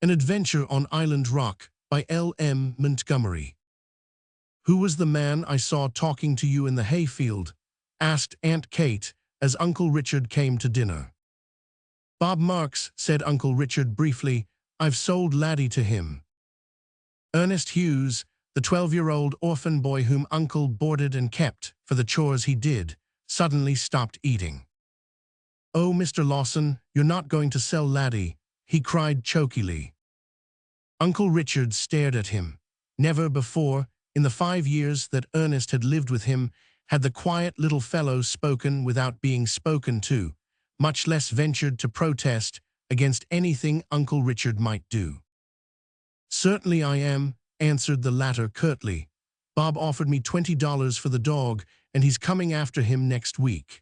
An Adventure on Island Rock by L.M. Montgomery. "Who was the man I saw talking to you in the hayfield?" asked Aunt Kate as Uncle Richard came to dinner. "Bob Marks," said Uncle Richard briefly. "I've sold Laddie to him." Ernest Hughes, the 12-year-old orphan boy whom Uncle boarded and kept for the chores he did, suddenly stopped eating. "Oh, Mr. Lawson, you're not going to sell Laddie," he cried chokily. Uncle Richard stared at him. Never before, in the 5 years that Ernest had lived with him, had the quiet little fellow spoken without being spoken to, much less ventured to protest against anything Uncle Richard might do. "Certainly I am," answered the latter curtly. "Bob offered me $20 for the dog, and he's coming after him next week."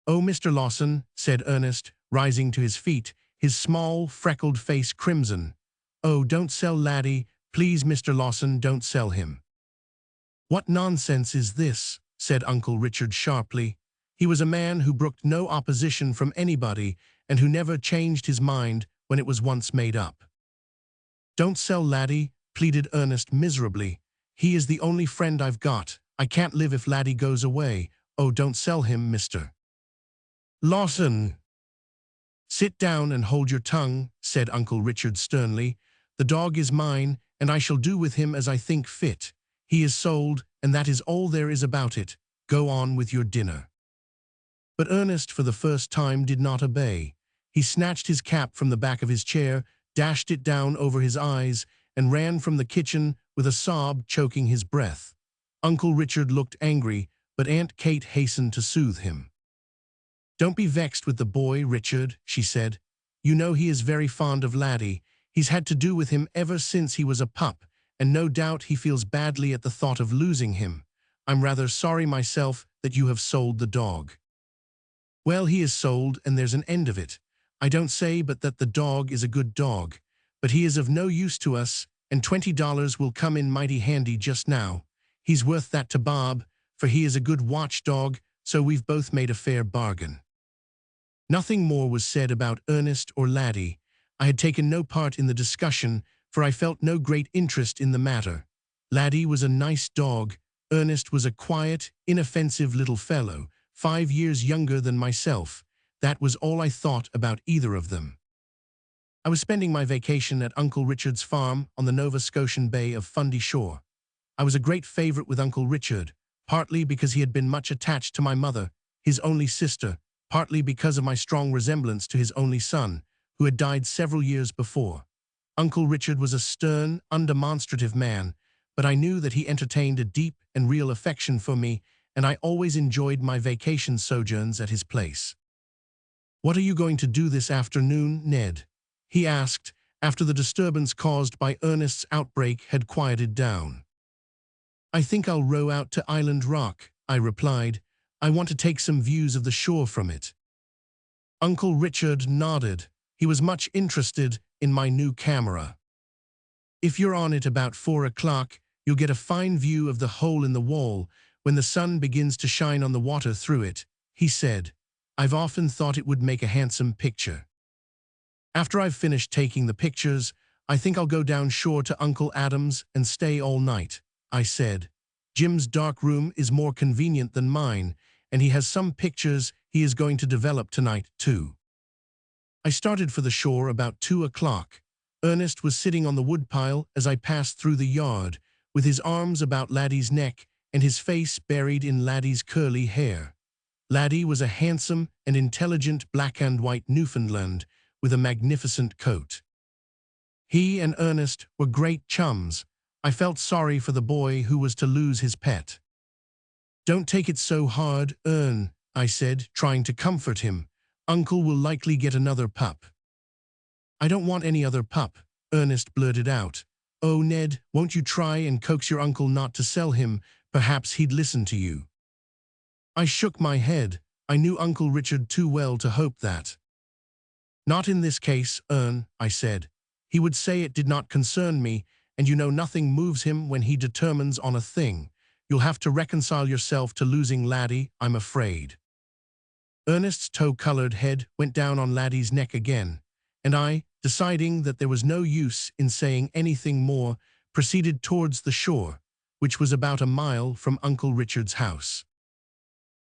"Oh, Mr. Lawson," said Ernest, rising to his feet, his small, freckled face crimson. "Oh, don't sell Laddie. Please, Mr. Lawson, don't sell him." "What nonsense is this?" said Uncle Richard sharply. He was a man who brooked no opposition from anybody and who never changed his mind when it was once made up. "Don't sell Laddie," pleaded Ernest miserably. "He is the only friend I've got. I can't live if Laddie goes away. Oh, don't sell him, Mr. Lawson." "Sit down and hold your tongue," said Uncle Richard sternly. "The dog is mine, and I shall do with him as I think fit. He is sold, and that is all there is about it. Go on with your dinner." But Ernest, for the first time, did not obey. He snatched his cap from the back of his chair, dashed it down over his eyes, and ran from the kitchen with a sob choking his breath. Uncle Richard looked angry, but Aunt Kate hastened to soothe him. "Don't be vexed with the boy, Richard," she said. "You know he is very fond of Laddie. He's had to do with him ever since he was a pup, and no doubt he feels badly at the thought of losing him. I'm rather sorry myself that you have sold the dog." "Well, he is sold, and there's an end of it. I don't say but that the dog is a good dog, but he is of no use to us, and $20 will come in mighty handy just now. He's worth that to Bob, for he is a good watchdog, so we've both made a fair bargain." Nothing more was said about Ernest or Laddie. I had taken no part in the discussion, for I felt no great interest in the matter. Laddie was a nice dog. Ernest was a quiet, inoffensive little fellow, 5 years younger than myself. That was all I thought about either of them. I was spending my vacation at Uncle Richard's farm on the Nova Scotian Bay of Fundy Shore. I was a great favorite with Uncle Richard, partly because he had been much attached to my mother, his only sister, partly because of my strong resemblance to his only son, who had died several years before. Uncle Richard was a stern, undemonstrative man, but I knew that he entertained a deep and real affection for me, and I always enjoyed my vacation sojourns at his place. "What are you going to do this afternoon, Ned?" he asked, after the disturbance caused by Ernest's outbreak had quieted down. "I think I'll row out to Island Rock," I replied. "I want to take some views of the shore from it." Uncle Richard nodded. He was much interested in my new camera. "If you're on it about 4 o'clock, you'll get a fine view of the hole in the wall when the sun begins to shine on the water through it," he said. "I've often thought it would make a handsome picture." "After I've finished taking the pictures, I think I'll go down shore to Uncle Adam's and stay all night," I said. "Jim's dark room is more convenient than mine, and he has some pictures he is going to develop tonight, too." I started for the shore about 2 o'clock. Ernest was sitting on the woodpile as I passed through the yard, with his arms about Laddie's neck and his face buried in Laddie's curly hair. Laddie was a handsome and intelligent black and white Newfoundland with a magnificent coat. He and Ernest were great chums. I felt sorry for the boy who was to lose his pet. "Don't take it so hard, Ern," I said, trying to comfort him. "Uncle will likely get another pup." "I don't want any other pup," Ernest blurted out. "Oh, Ned, won't you try and coax your uncle not to sell him? Perhaps he'd listen to you." I shook my head. I knew Uncle Richard too well to hope that. "Not in this case, Ern," I said. "He would say it did not concern me, and you know nothing moves him when he determines on a thing. You'll have to reconcile yourself to losing Laddie, I'm afraid." Ernest's tow-colored head went down on Laddie's neck again, and I, deciding that there was no use in saying anything more, proceeded towards the shore, which was about a mile from Uncle Richard's house.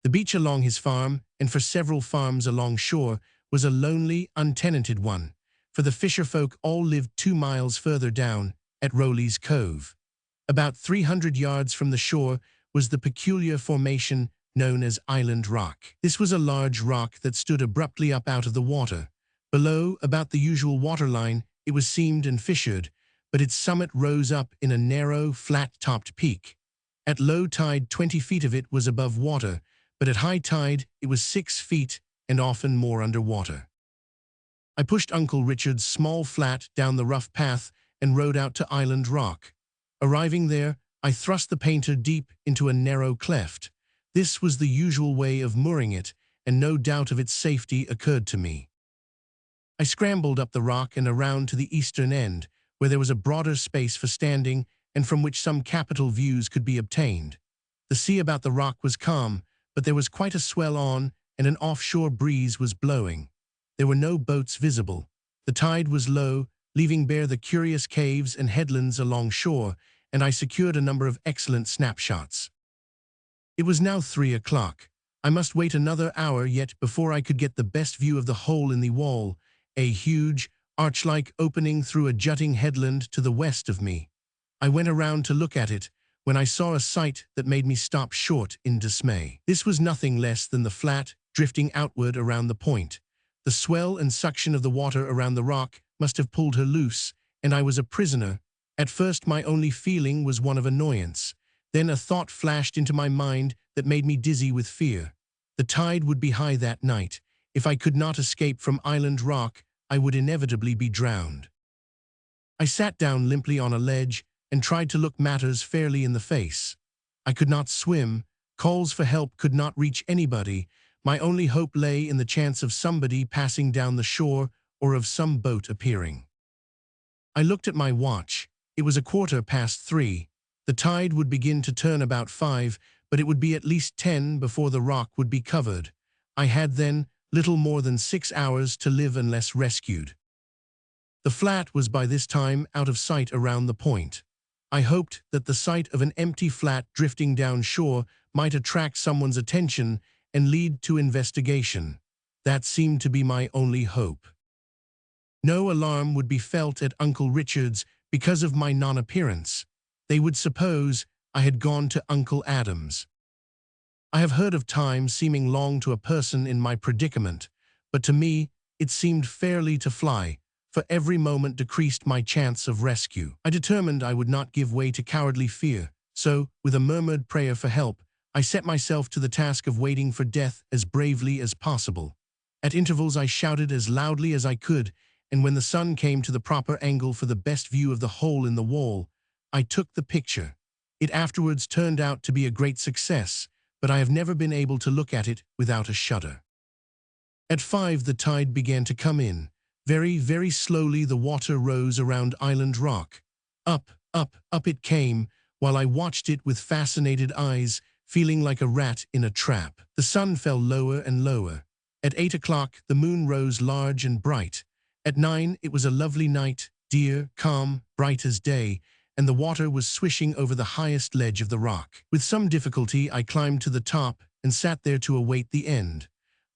The beach along his farm, and for several farms along shore, was a lonely, untenanted one, for the fisher folk all lived 2 miles further down, at Rowley's Cove. About 300 yards from the shore was the peculiar formation known as Island Rock. This was a large rock that stood abruptly up out of the water. Below, about the usual waterline, it was seamed and fissured, but its summit rose up in a narrow, flat-topped peak. At low tide, 20 feet of it was above water, but at high tide, it was 6 feet and often more underwater. I pushed Uncle Richard's small flat down the rough path and rode out to Island Rock. Arriving there, I thrust the painter deep into a narrow cleft. This was the usual way of mooring it, and no doubt of its safety occurred to me. I scrambled up the rock and around to the eastern end, where there was a broader space for standing and from which some capital views could be obtained. The sea about the rock was calm, but there was quite a swell on, and an offshore breeze was blowing. There were no boats visible. The tide was low, leaving bare the curious caves and headlands along shore, and I secured a number of excellent snapshots. It was now 3 o'clock. I must wait another hour yet before I could get the best view of the hole in the wall, a huge, arch-like opening through a jutting headland to the west of me. I went around to look at it, when I saw a sight that made me stop short in dismay. This was nothing less than the flat, drifting outward around the point. The swell and suction of the water around the rock must have pulled her loose, and I was a prisoner. At first my only feeling was one of annoyance. Then a thought flashed into my mind that made me dizzy with fear. The tide would be high that night. If I could not escape from Island Rock, I would inevitably be drowned. I sat down limply on a ledge and tried to look matters fairly in the face. I could not swim. Calls for help could not reach anybody. My only hope lay in the chance of somebody passing down the shore or of some boat appearing. I looked at my watch. It was 3:15. The tide would begin to turn about 5, but it would be at least 10 before the rock would be covered. I had then little more than 6 hours to live unless rescued. The flat was by this time out of sight around the point. I hoped that the sight of an empty flat drifting down shore might attract someone's attention and lead to investigation. That seemed to be my only hope. No alarm would be felt at Uncle Richard's because of my non-appearance. They would suppose I had gone to Uncle Adam's. I have heard of time seeming long to a person in my predicament, but to me it seemed fairly to fly, for every moment decreased my chance of rescue. I determined I would not give way to cowardly fear, so, with a murmured prayer for help, I set myself to the task of waiting for death as bravely as possible. At intervals I shouted as loudly as I could, and when the sun came to the proper angle for the best view of the hole in the wall, I took the picture. It afterwards turned out to be a great success, but I have never been able to look at it without a shudder. At 5 the tide began to come in. Very, very slowly the water rose around Island Rock. Up, up, up it came, while I watched it with fascinated eyes, feeling like a rat in a trap. The sun fell lower and lower. At 8 o'clock the moon rose large and bright. At 9 it was a lovely night, dear, calm, bright as day, and the water was swishing over the highest ledge of the rock. With some difficulty I climbed to the top and sat there to await the end.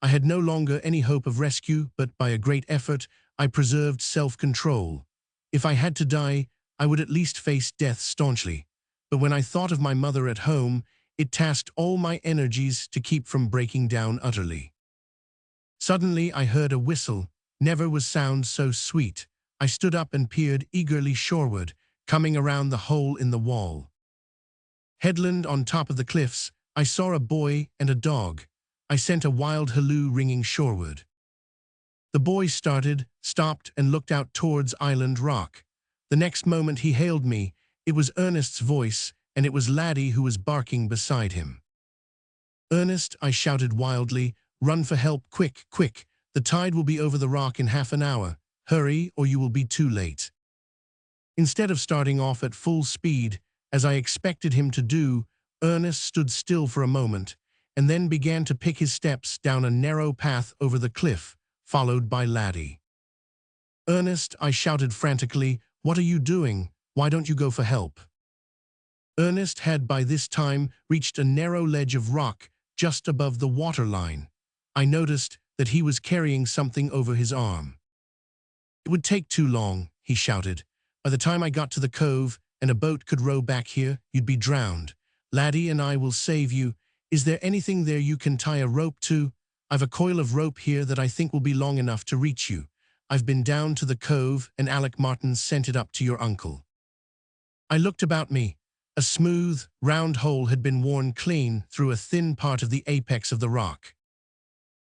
I had no longer any hope of rescue, but by a great effort I preserved self-control. If I had to die, I would at least face death staunchly. But when I thought of my mother at home, it tasked all my energies to keep from breaking down utterly. Suddenly I heard a whistle. Never was sound so sweet. I stood up and peered eagerly shoreward, coming around the hole in the wall. Headland on top of the cliffs, I saw a boy and a dog. I sent a wild halloo ringing shoreward. The boy started, stopped, and looked out towards Island Rock. The next moment he hailed me. It was Ernest's voice, and it was Laddie who was barking beside him. "Ernest," I shouted wildly, "run for help, quick, quick. The tide will be over the rock in half an hour. Hurry, or you will be too late." Instead of starting off at full speed, as I expected him to do, Ernest stood still for a moment, and then began to pick his steps down a narrow path over the cliff, followed by Laddie. Ernest, I shouted frantically, what are you doing? Why don't you go for help? Ernest had by this time reached a narrow ledge of rock just above the water line. I noticed that he was carrying something over his arm. It would take too long, he shouted. By the time I got to the cove and a boat could row back here, you'd be drowned. Laddie and I will save you. Is there anything there you can tie a rope to? I've a coil of rope here that I think will be long enough to reach you. I've been down to the cove and Alec Martin sent it up to your uncle. I looked about me. A smooth, round hole had been worn clean through a thin part of the apex of the rock.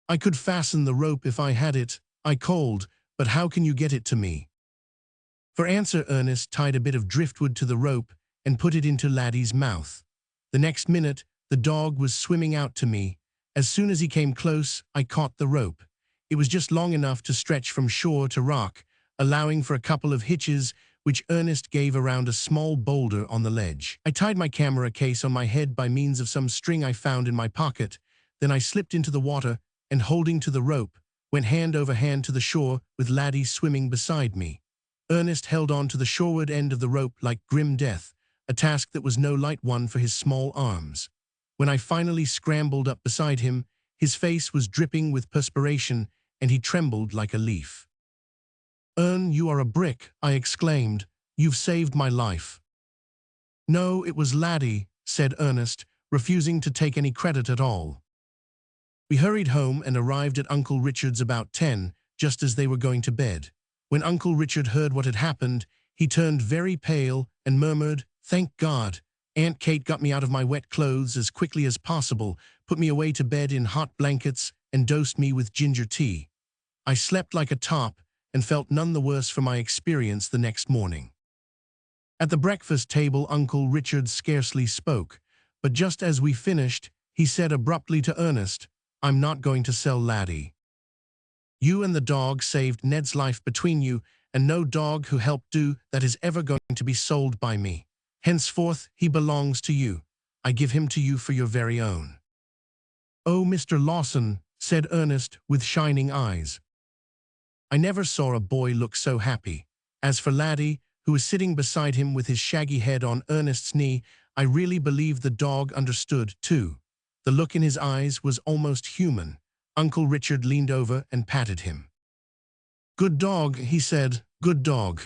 I could fasten the rope if I had it, I called, but how can you get it to me? For answer, Ernest tied a bit of driftwood to the rope and put it into Laddie's mouth. The next minute, the dog was swimming out to me. As soon as he came close, I caught the rope. It was just long enough to stretch from shore to rock, allowing for a couple of hitches which Ernest gave around a small boulder on the ledge. I tied my camera case on my head by means of some string I found in my pocket. Then I slipped into the water and, holding to the rope, went hand over hand to the shore with Laddie swimming beside me. Ernest held on to the shoreward end of the rope like grim death, a task that was no light one for his small arms. When I finally scrambled up beside him, his face was dripping with perspiration and he trembled like a leaf. "Ern, you are a brick," I exclaimed. "You've saved my life." "No, it was Laddie," said Ernest, refusing to take any credit at all. We hurried home and arrived at Uncle Richard's about 10, just as they were going to bed. When Uncle Richard heard what had happened, he turned very pale and murmured, "Thank God. Aunt Kate got me out of my wet clothes as quickly as possible, put me away to bed in hot blankets, and dosed me with ginger tea." I slept like a top and felt none the worse for my experience the next morning. At the breakfast table, Uncle Richard scarcely spoke, but just as we finished, he said abruptly to Ernest, "I'm not going to sell Laddie. You and the dog saved Ned's life between you, and no dog who helped do that is ever going to be sold by me. Henceforth, he belongs to you. I give him to you for your very own." "Oh, Mr. Lawson," said Ernest with shining eyes. I never saw a boy look so happy. As for Laddie, who was sitting beside him with his shaggy head on Ernest's knee, I really believed the dog understood, too. The look in his eyes was almost human. Uncle Richard leaned over and patted him. "Good dog," he said, "good dog."